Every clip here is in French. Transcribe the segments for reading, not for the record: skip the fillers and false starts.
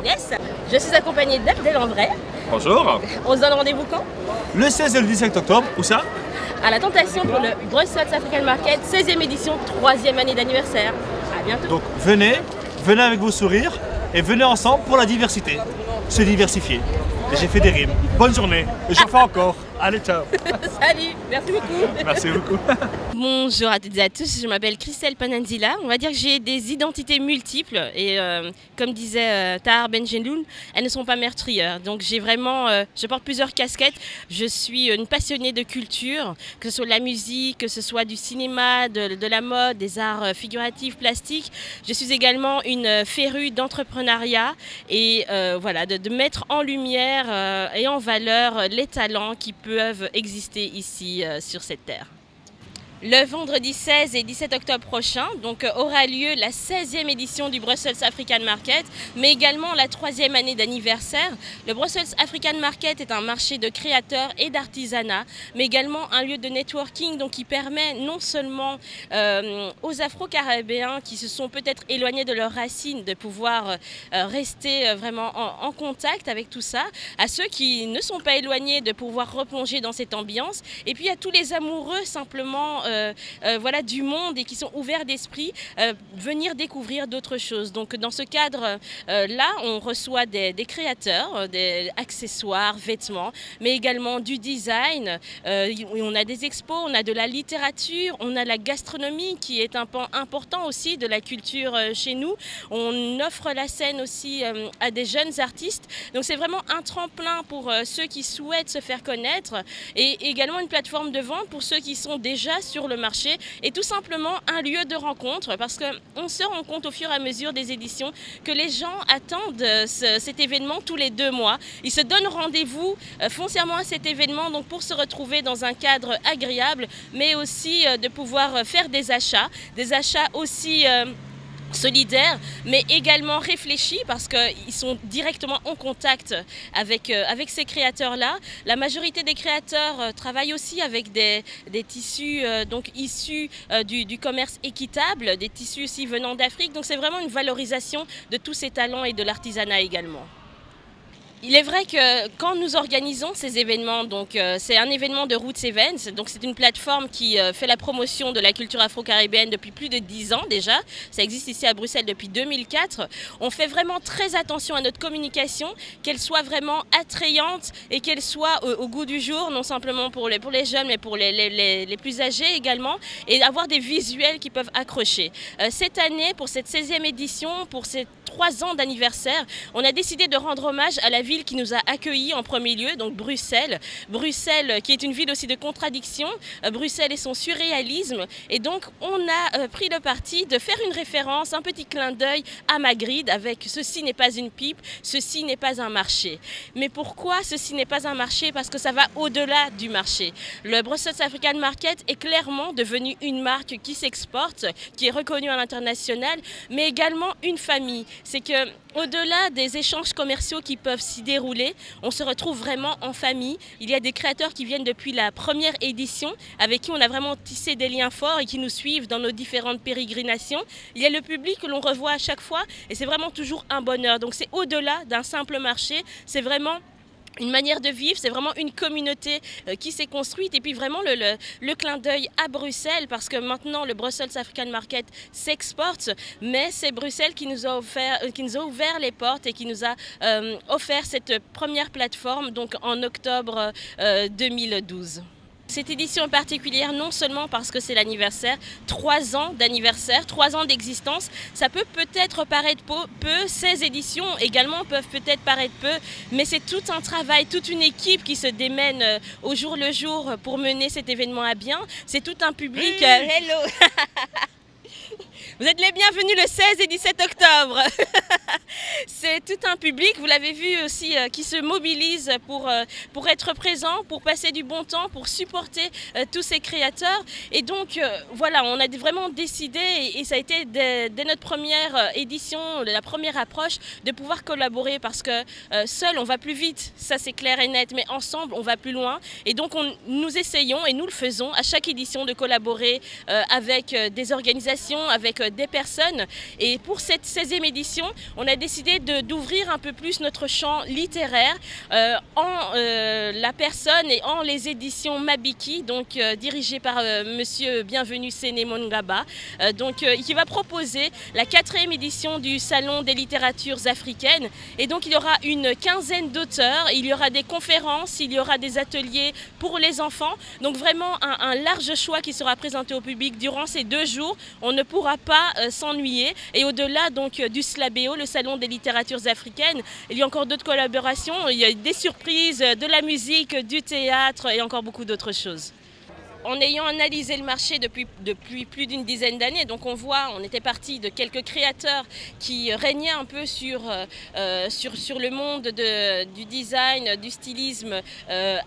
Yes. Je suis accompagnée d'Abdel en vrai. Bonjour. On se donne rendez-vous quand? Le 16 et le 17 octobre, où ça? À la Tentation pour le Brussels African Market, 16e édition, 3e année d'anniversaire. À bientôt. Donc venez avec vos sourires et venez ensemble pour la diversité. Se diversifier. Et j'ai fait des rimes. Bonne journée. Et j'en fais encore. Allez, ciao. Salut, merci beaucoup. Merci beaucoup. Bonjour à toutes et à tous, je m'appelle Christelle Pananzila. On va dire que j'ai des identités multiples et comme disait Tahar Benjeloun, elles ne sont pas meurtrières. Donc j'ai vraiment, je porte plusieurs casquettes. Je suis une passionnée de culture, que ce soit de la musique, que ce soit du cinéma, de la mode, des arts figuratifs, plastiques. Je suis également une férue d'entrepreneuriat et voilà, de mettre en lumière et en valeur les talents qui peuvent exister ici sur cette terre. Le vendredi 16 et 17 octobre prochain aura lieu la 16e édition du Brussels African Market, mais également la 3e année d'anniversaire. Le Brussels African Market est un marché de créateurs et d'artisanat, mais également un lieu de networking qui permet non seulement aux Afro-Caribéens qui se sont peut-être éloignés de leurs racines de pouvoir rester vraiment en contact avec tout ça, à ceux qui ne sont pas éloignés de pouvoir replonger dans cette ambiance, et puis à tous les amoureux simplement voilà, du monde et qui sont ouverts d'esprit, venir découvrir d'autres choses. Donc dans ce cadre-là, on reçoit des créateurs, des accessoires, vêtements, mais également du design. On a des expos, on a de la littérature, on a la gastronomie qui est un pan important aussi de la culture chez nous. On offre la scène aussi à des jeunes artistes. Donc c'est vraiment un tremplin pour ceux qui souhaitent se faire connaître et également une plateforme de vente pour ceux qui sont déjà sur le marché et tout simplement un lieu de rencontre parce qu'on se rend compte au fur et à mesure des éditions que les gens attendent cet événement tous les 2 mois. Ils se donnent rendez-vous foncièrement à cet événement pour se retrouver dans un cadre agréable, mais aussi de pouvoir faire des achats aussi solidaires, mais également réfléchis parce qu'ils sont directement en contact avec ces créateurs-là. La majorité des créateurs travaillent aussi avec des tissus issus du commerce équitable, des tissus aussi venant d'Afrique. Donc c'est vraiment une valorisation de tous ces talents et de l'artisanat également. Il est vrai que quand nous organisons ces événements, c'est un événement de Roots Events, donc c'est une plateforme qui fait la promotion de la culture afro-caribéenne depuis plus de 10 ans déjà. Ça existe ici à Bruxelles depuis 2004. On fait vraiment très attention à notre communication, qu'elle soit vraiment attrayante et qu'elle soit au goût du jour, non simplement pour les jeunes, mais pour les plus âgés également, et avoir des visuels qui peuvent accrocher. Cette année, pour cette 16e édition, pour ces 3 ans d'anniversaire, on a décidé de rendre hommage à la ville qui nous a accueillis en premier lieu, donc Bruxelles. Bruxelles qui est une ville aussi de contradiction, Bruxelles et son surréalisme. Et donc on a pris le parti de faire une référence, un petit clin d'œil à Magritte avec « Ceci n'est pas une pipe, ceci n'est pas un marché ». Mais pourquoi ceci n'est pas un marché? Parce que ça va au-delà du marché. Le Brussels African Market est clairement devenu une marque qui s'exporte, qui est reconnue à l'international, mais également une famille. C'est que au-delà des échanges commerciaux qui peuvent s'y dérouler, on se retrouve vraiment en famille. Il y a des créateurs qui viennent depuis la première édition, avec qui on a vraiment tissé des liens forts et qui nous suivent dans nos différentes pérégrinations. Il y a le public que l'on revoit à chaque fois et c'est vraiment toujours un bonheur. Donc c'est au-delà d'un simple marché, c'est vraiment une manière de vivre, c'est vraiment une communauté qui s'est construite et puis vraiment le clin d'œil à Bruxelles parce que maintenant le Brussels African Market s'exporte, mais c'est Bruxelles qui nous a ouvert les portes et qui nous a offert cette première plateforme en octobre 2012. Cette édition est particulière non seulement parce que c'est l'anniversaire, 3 ans d'anniversaire, 3 ans d'existence. Ça peut peut-être paraître peu, 16 éditions également peuvent peut-être paraître peu, mais c'est tout un travail, toute une équipe qui se démène au jour le jour pour mener cet événement à bien. C'est tout un public. Hello. Vous êtes les bienvenus le 16 et 17 octobre. C'est tout un public, vous l'avez vu aussi, qui se mobilise pour être présent, pour passer du bon temps, pour supporter tous ces créateurs. Et donc, voilà, on a vraiment décidé, et ça a été dès notre première édition, la première approche, de pouvoir collaborer parce que seul, on va plus vite, ça c'est clair et net, mais ensemble, on va plus loin. Et donc, nous essayons, et nous le faisons, à chaque édition, de collaborer avec des organisations, avec des personnes. Et pour cette 16e édition, on a décidé de d'ouvrir un peu plus notre champ littéraire en la personne et en les éditions Mabiki, donc dirigées par Monsieur Bienvenu Séné Mongaba, qui va proposer la 4e édition du Salon des littératures africaines. Et donc il y aura une quinzaine d'auteurs, il y aura des conférences, il y aura des ateliers pour les enfants. Donc vraiment un large choix qui sera présenté au public durant ces 2 jours. On ne pourra pas s'ennuyer. Et au-delà donc du SLABEO, le Salon des littératures africaines, il y a encore d'autres collaborations, il y a des surprises, de la musique, du théâtre et encore beaucoup d'autres choses. En ayant analysé le marché depuis plus d'une dizaine d'années, donc on était parti de quelques créateurs qui régnaient un peu sur le monde du design, du stylisme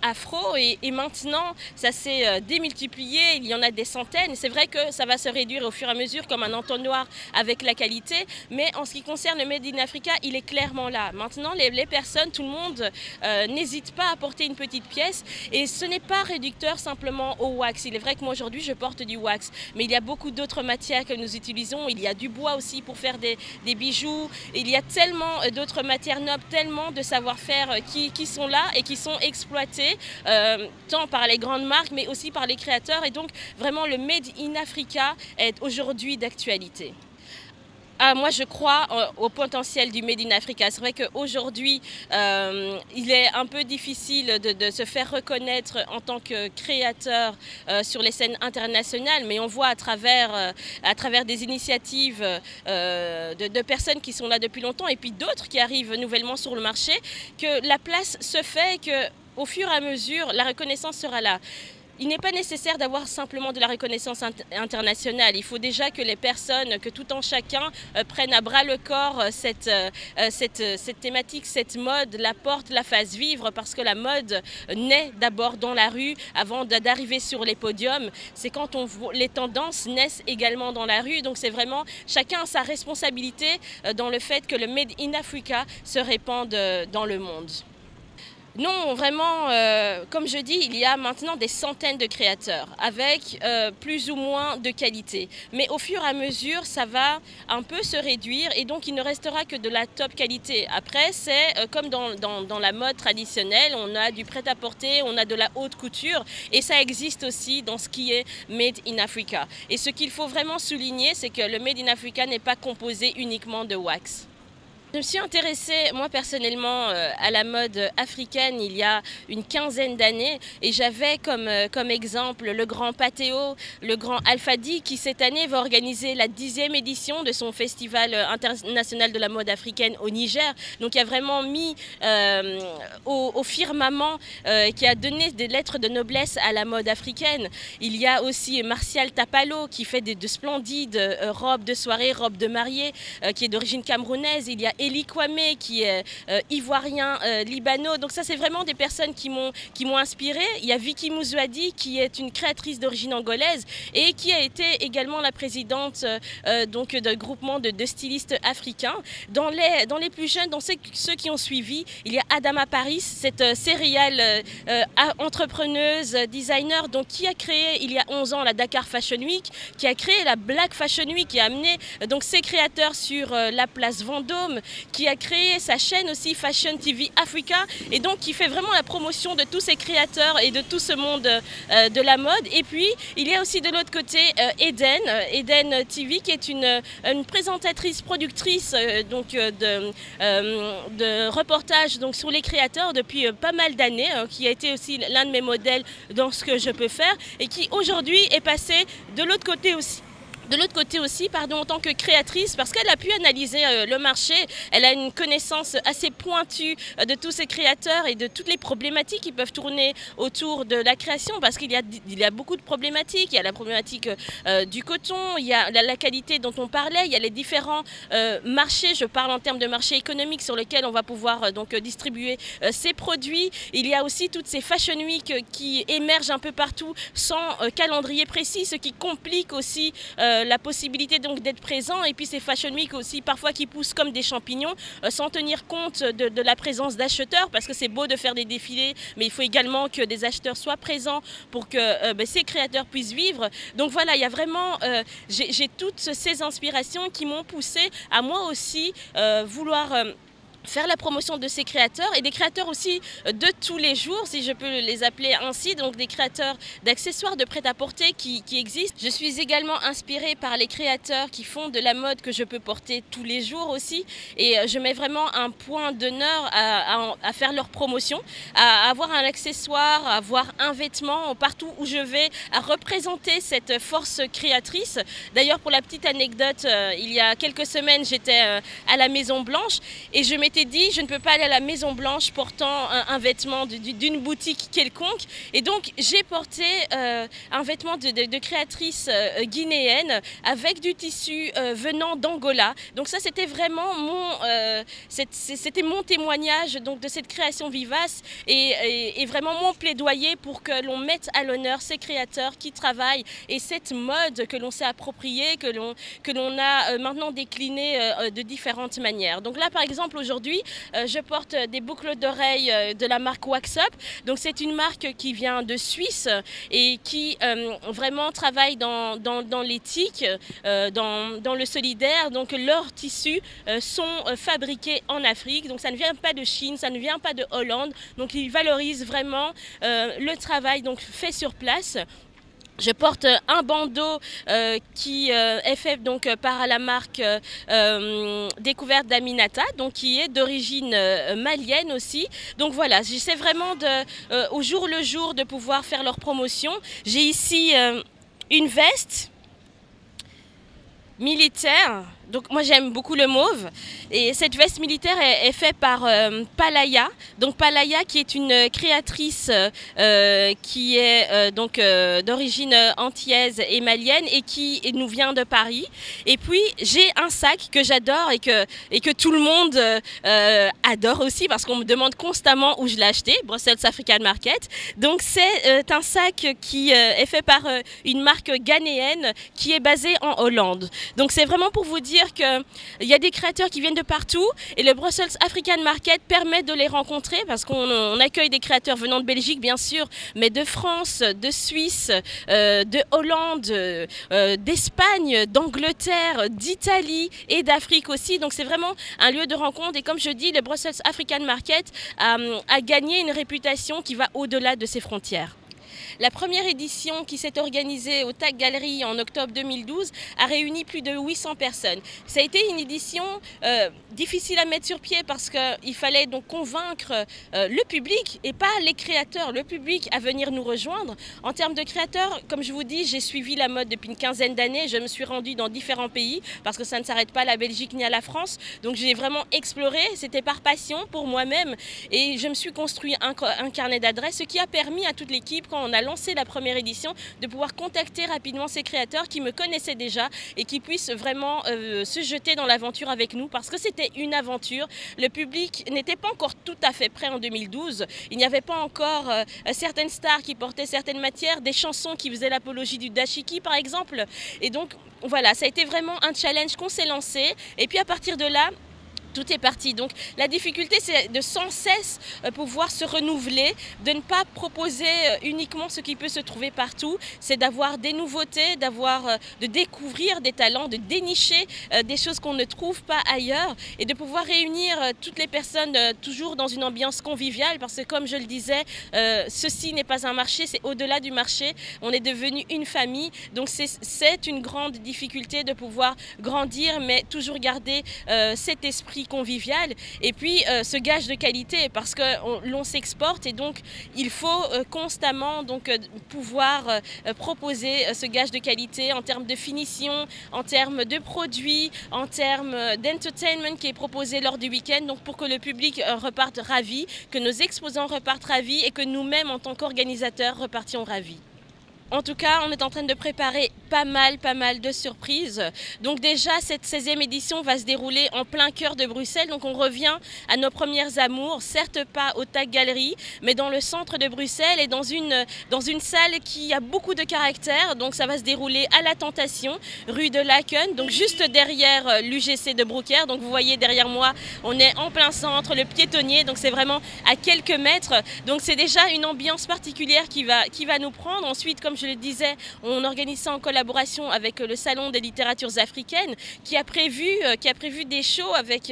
afro, et maintenant ça s'est démultiplié, il y en a des centaines. C'est vrai que ça va se réduire au fur et à mesure comme un entonnoir avec la qualité, mais en ce qui concerne le Made in Africa, il est clairement là. Maintenant les personnes, tout le monde n'hésite pas à porter une petite pièce, et ce n'est pas réducteur simplement au wax. Il est vrai que moi aujourd'hui je porte du wax, mais il y a beaucoup d'autres matières que nous utilisons. Il y a du bois aussi pour faire des bijoux. Il y a tellement d'autres matières nobles, tellement de savoir-faire qui sont là et qui sont exploités tant par les grandes marques mais aussi par les créateurs. Et donc vraiment le Made in Africa est aujourd'hui d'actualité. Moi, je crois au potentiel du Made in Africa. C'est vrai qu'aujourd'hui, il est un peu difficile de se faire reconnaître en tant que créateur sur les scènes internationales, mais on voit à travers des initiatives de personnes qui sont là depuis longtemps et puis d'autres qui arrivent nouvellement sur le marché, que la place se fait et qu'au fur et à mesure, la reconnaissance sera là. Il n'est pas nécessaire d'avoir simplement de la reconnaissance internationale. Il faut déjà que les personnes, que tout en chacun prennent à bras le corps cette thématique, cette mode, la porte, la fasse vivre, parce que la mode naît d'abord dans la rue avant d'arriver sur les podiums. C'est quand les tendances naissent également dans la rue. Donc c'est vraiment chacun a sa responsabilité dans le fait que le Made in Africa se répande dans le monde. Non, vraiment, comme je dis, il y a maintenant des centaines de créateurs avec plus ou moins de qualité. Mais au fur et à mesure, ça va un peu se réduire et donc il ne restera que de la top qualité. Après, c'est comme dans la mode traditionnelle, on a du prêt-à-porter, on a de la haute couture et ça existe aussi dans ce qui est Made in Africa. Et ce qu'il faut vraiment souligner, c'est que le Made in Africa n'est pas composé uniquement de wax. Je me suis intéressée, moi personnellement, à la mode africaine il y a une quinzaine d'années et j'avais comme exemple le grand Patéo, le grand Alfadi qui cette année va organiser la 10e édition de son festival international de la mode africaine au Niger. Donc il a vraiment mis au firmament qui a donné des lettres de noblesse à la mode africaine. Il y a aussi Martial Tapalo qui fait de splendides robes de soirée, robes de mariée, qui est d'origine camerounaise. Il y a Eli Kwame qui est ivoirien, libano. Donc ça c'est vraiment des personnes qui m'ont inspirée. Il y a Vicky Mouzouadi qui est une créatrice d'origine angolaise et qui a été également la présidente d'un groupement de stylistes africains. Dans les plus jeunes, dans ceux qui ont suivi, il y a Adama Paris, cette céréale entrepreneuse, designer, donc qui a créé il y a 11 ans la Dakar Fashion Week, qui a créé la Black Fashion Week, qui a amené donc ses créateurs sur la place Vendôme, qui a créé sa chaîne aussi Fashion TV Africa et donc qui fait vraiment la promotion de tous ces créateurs et de tout ce monde de la mode. Et puis il y a aussi de l'autre côté Eden TV qui est une présentatrice, productrice de reportages donc, sur les créateurs depuis pas mal d'années, qui a été aussi l'un de mes modèles dans ce que je peux faire et qui aujourd'hui est passée de l'autre côté aussi. En tant que créatrice, parce qu'elle a pu analyser le marché, elle a une connaissance assez pointue de tous ces créateurs et de toutes les problématiques qui peuvent tourner autour de la création, parce qu'il y a beaucoup de problématiques. Il y a la problématique du coton, il y a la qualité dont on parlait, il y a les différents marchés, je parle en termes de marché économique sur lesquels on va pouvoir distribuer ces produits. Il y a aussi toutes ces Fashion Week qui émergent un peu partout sans calendrier précis, ce qui complique aussi la possibilité donc d'être présent, et puis ces Fashion Week aussi parfois qui poussent comme des champignons sans tenir compte de la présence d'acheteurs, parce que c'est beau de faire des défilés mais il faut également que des acheteurs soient présents pour que ces créateurs puissent vivre. Donc voilà, il y a vraiment j'ai toutes ces inspirations qui m'ont poussé à moi aussi vouloir faire la promotion de ces créateurs et des créateurs aussi de tous les jours, si je peux les appeler ainsi, donc des créateurs d'accessoires de prêt-à-porter qui existent. Je suis également inspirée par les créateurs qui font de la mode que je peux porter tous les jours aussi, et je mets vraiment un point d'honneur à faire leur promotion, à avoir un accessoire, à avoir un vêtement partout où je vais, à représenter cette force créatrice. D'ailleurs, pour la petite anecdote, il y a quelques semaines, j'étais à la Maison Blanche et je m'étais dit, je ne peux pas aller à la Maison Blanche portant un vêtement d'une boutique quelconque. Et donc, j'ai porté un vêtement de créatrice guinéenne avec du tissu venant d'Angola. Donc ça, c'était vraiment c'était mon témoignage donc, de cette création vivace et vraiment mon plaidoyer pour que l'on mette à l'honneur ces créateurs qui travaillent et cette mode que l'on s'est appropriée, que l'on a maintenant déclinée de différentes manières. Donc là, par exemple, aujourd'hui, je porte des boucles d'oreilles de la marque Wax Up. Donc c'est une marque qui vient de Suisse et qui vraiment travaille dans l'éthique, dans le solidaire. Donc leurs tissus sont fabriqués en Afrique. Donc ça ne vient pas de Chine, ça ne vient pas de Hollande. Donc ils valorisent vraiment le travail donc, fait sur place. Je porte un bandeau qui est fait donc, par la marque Découverte d'Aminata, donc qui est d'origine malienne aussi. Donc voilà, j'essaie vraiment au jour le jour de pouvoir faire leur promotion. J'ai ici une veste militaire. Donc moi j'aime beaucoup le mauve et cette veste militaire est faite par Palaya. Donc Palaya qui est une créatrice qui est donc d'origine antillaise et malienne et qui nous vient de Paris. Et puis j'ai un sac que j'adore et que tout le monde adore aussi parce qu'on me demande constamment où je l'ai acheté, Brussels African Market. Donc c'est un sac qui est fait par une marque ghanéenne qui est basée en Hollande. Donc c'est vraiment pour vous dire qu'il y a des créateurs qui viennent de partout et le Brussels African Market permet de les rencontrer parce qu'on accueille des créateurs venant de Belgique bien sûr, mais de France, de Suisse, de Hollande, d'Espagne, d'Angleterre, d'Italie et d'Afrique aussi. Donc c'est vraiment un lieu de rencontre et comme je dis, le Brussels African Market a gagné une réputation qui va au-delà de ses frontières. La première édition qui s'est organisée au TAC Gallery en octobre 2012 a réuni plus de 800 personnes. Ça a été une édition difficile à mettre sur pied parce qu'il fallait donc convaincre le public et pas les créateurs, le public à venir nous rejoindre. En termes de créateurs, comme je vous dis, j'ai suivi la mode depuis une quinzaine d'années. Je me suis rendue dans différents pays parce que ça ne s'arrête pas à la Belgique ni à la France. Donc j'ai vraiment exploré, c'était par passion pour moi-même et je me suis construit un carnet d'adresses, ce qui a permis à toute l'équipe, quand on a lancé la première édition, de pouvoir contacter rapidement ces créateurs qui me connaissaient déjà et qui puissent vraiment se jeter dans l'aventure avec nous parce que c'était une aventure. Le public n'était pas encore tout à fait prêt en 2012. Il n'y avait pas encore certaines stars qui portaient certaines matières, des chansons qui faisaient l'apologie du dashiki par exemple. Et donc voilà, ça a été vraiment un challenge qu'on s'est lancé et puis à partir de là, tout est parti. Donc la difficulté, c'est de sans cesse pouvoir se renouveler, de ne pas proposer uniquement ce qui peut se trouver partout. C'est d'avoir des nouveautés, de découvrir des talents, de dénicher des choses qu'on ne trouve pas ailleurs et de pouvoir réunir toutes les personnes toujours dans une ambiance conviviale parce que comme je le disais, ceci n'est pas un marché, c'est au-delà du marché. On est devenu une famille. Donc c'est une grande difficulté de pouvoir grandir mais toujours garder cet esprit convivial et puis ce gage de qualité parce que l'on s'exporte et donc il faut constamment donc pouvoir proposer ce gage de qualité en termes de finition, en termes de produits, en termes d'entertainment qui est proposé lors du week-end, donc pour que le public reparte ravi, que nos exposants repartent ravis et que nous-mêmes en tant qu'organisateurs repartions ravis. En tout cas, on est en train de préparer pas mal de surprises. Donc déjà, cette 16e édition va se dérouler en plein cœur de Bruxelles. Donc on revient à nos premières amours, certes pas au TAC Gallery, mais dans le centre de Bruxelles et dans une salle qui a beaucoup de caractère. Donc ça va se dérouler à La Tentation, rue de Laken, donc juste derrière l'UGC de Brouckère. Donc vous voyez derrière moi, on est en plein centre, le piétonnier, donc c'est vraiment à quelques mètres. Donc c'est déjà une ambiance particulière qui va nous prendre. Ensuite, comme je je le disais, on organise ça en collaboration avec le Salon des littératures africaines qui a prévu des shows avec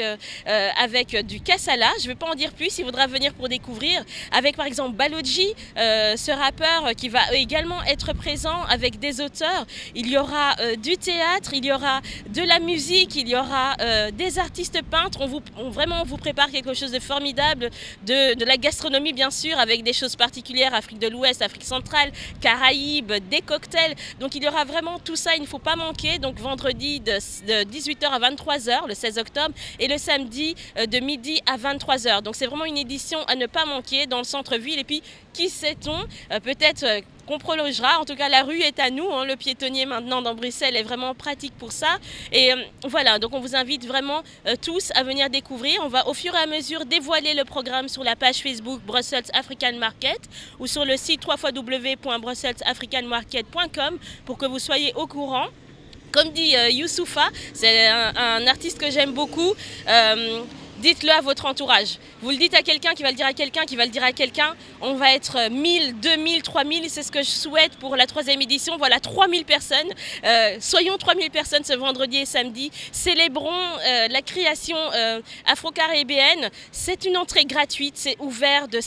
du Kassala. Je ne vais pas en dire plus, il faudra venir pour découvrir. Avec par exemple Baloji, ce rappeur qui va également être présent avec des auteurs. Il y aura du théâtre, il y aura de la musique, il y aura des artistes peintres. On vous prépare quelque chose de formidable, de la gastronomie bien sûr, avec des choses particulières, Afrique de l'Ouest, Afrique centrale, Caraïbes, des cocktails. Donc il y aura vraiment tout ça, il ne faut pas manquer. Donc vendredi de 18h à 23h, le 16 octobre, et le samedi de midi à 23h. Donc c'est vraiment une édition à ne pas manquer dans le centre-ville. Et puis, qui sait-on, peut-être qu'on prolongera. En tout cas, la rue est à nous. Le piétonnier maintenant dans Bruxelles est vraiment pratique pour ça. Et voilà, donc on vous invite vraiment tous à venir découvrir. On va au fur et à mesure dévoiler le programme sur la page Facebook Brussels African Market ou sur le site www.brusselsafricanmarket.com pour que vous soyez au courant. Comme dit Youssoufa, c'est un artiste que j'aime beaucoup. Dites-le à votre entourage. Vous le dites à quelqu'un qui va le dire à quelqu'un, qui va le dire à quelqu'un. On va être 1000, 2000, 3000. C'est ce que je souhaite pour la 3e édition. Voilà, 3000 personnes. Soyons 3000 personnes ce vendredi et samedi. Célébrons la création afro-caribéenne. C'est une entrée gratuite. C'est ouvert de...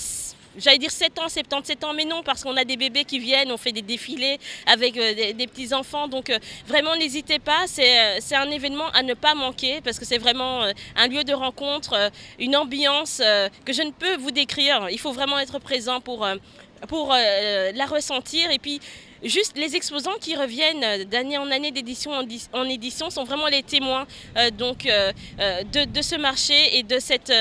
J'allais dire 7 ans, 77 ans, mais non, parce qu'on a des bébés qui viennent, on fait des défilés avec des petits-enfants. Donc vraiment, n'hésitez pas, c'est un événement à ne pas manquer, parce que c'est vraiment un lieu de rencontre, une ambiance que je ne peux vous décrire. Il faut vraiment être présent pour la ressentir. Et puis, juste les exposants qui reviennent d'année en année, d'édition en édition, sont vraiment les témoins de ce marché et de cette...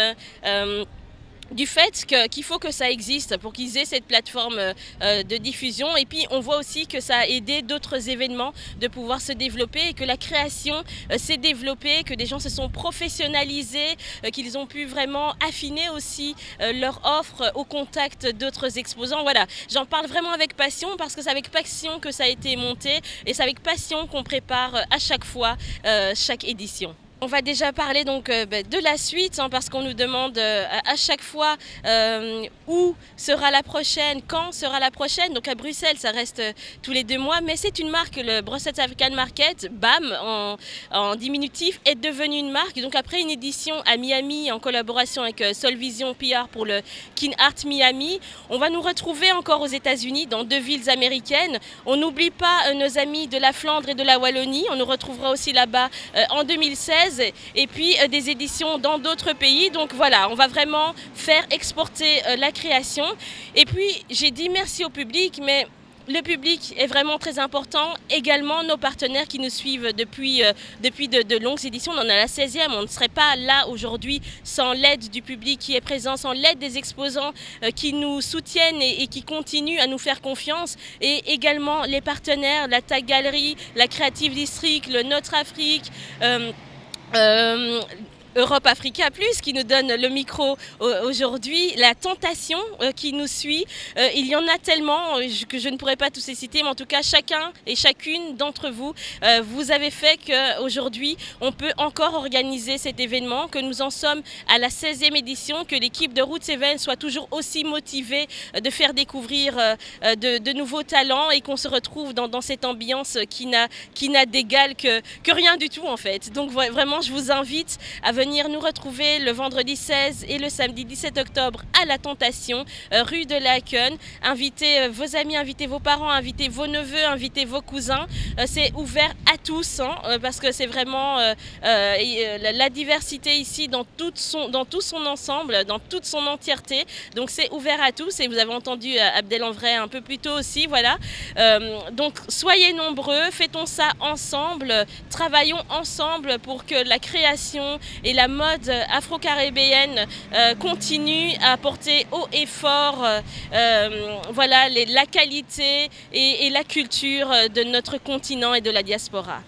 du fait qu'il faut que ça existe pour qu'ils aient cette plateforme de diffusion. Et puis on voit aussi que ça a aidé d'autres événements de pouvoir se développer et que la création s'est développée, que des gens se sont professionnalisés, qu'ils ont pu vraiment affiner aussi leur offre au contact d'autres exposants. Voilà, j'en parle vraiment avec passion parce que c'est avec passion que ça a été monté et c'est avec passion qu'on prépare à chaque fois chaque édition. On va déjà parler donc de la suite parce qu'on nous demande à chaque fois où sera la prochaine, quand sera la prochaine. Donc à Bruxelles, ça reste tous les 2 mois, mais c'est une marque, le Brussels African Market, BAM en diminutif, est devenue une marque. Donc après une édition à Miami en collaboration avec Solvision PR pour le Kin Art Miami, on va nous retrouver encore aux États-Unis dans 2 villes américaines. On n'oublie pas nos amis de la Flandre et de la Wallonie. On nous retrouvera aussi là-bas en 2016. Et puis des éditions dans d'autres pays. Donc voilà, on va vraiment faire exporter la création. Et puis j'ai dit merci au public, mais le public est vraiment très important. Également nos partenaires qui nous suivent depuis de longues éditions. On en a la 16e, on ne serait pas là aujourd'hui sans l'aide du public qui est présent, sans l'aide des exposants qui nous soutiennent et qui continuent à nous faire confiance. Et également les partenaires, la Tag Gallery, la Creative District, le Notre Afrique, Europe Africa Plus qui nous donne le micro aujourd'hui, la Tentation qui nous suit. Il y en a tellement que je ne pourrais pas tous les citer, mais en tout cas chacun et chacune d'entre vous, vous avez fait qu'aujourd'hui on peut encore organiser cet événement, que nous en sommes à la 16e édition, que l'équipe de Roots Events soit toujours aussi motivée de faire découvrir de nouveaux talents et qu'on se retrouve dans cette ambiance qui n'a d'égal que rien du tout en fait. Donc vraiment je vous invite à venir nous retrouver le vendredi 16 et le samedi 17 octobre à la Tentation, rue de Laken. Invitez vos amis, invitez vos parents, invitez vos neveux, invitez vos cousins. C'est ouvert à tous parce que c'est vraiment la diversité ici dans tout son ensemble, dans toute son entièreté. Donc c'est ouvert à tous et vous avez entendu Abdel en vrai un peu plus tôt aussi. Voilà. Donc soyez nombreux, fêtons ça ensemble, travaillons ensemble pour que la création et la mode afro-caribéenne continue à porter haut et fort voilà, la qualité et la culture de notre continent et de la diaspora.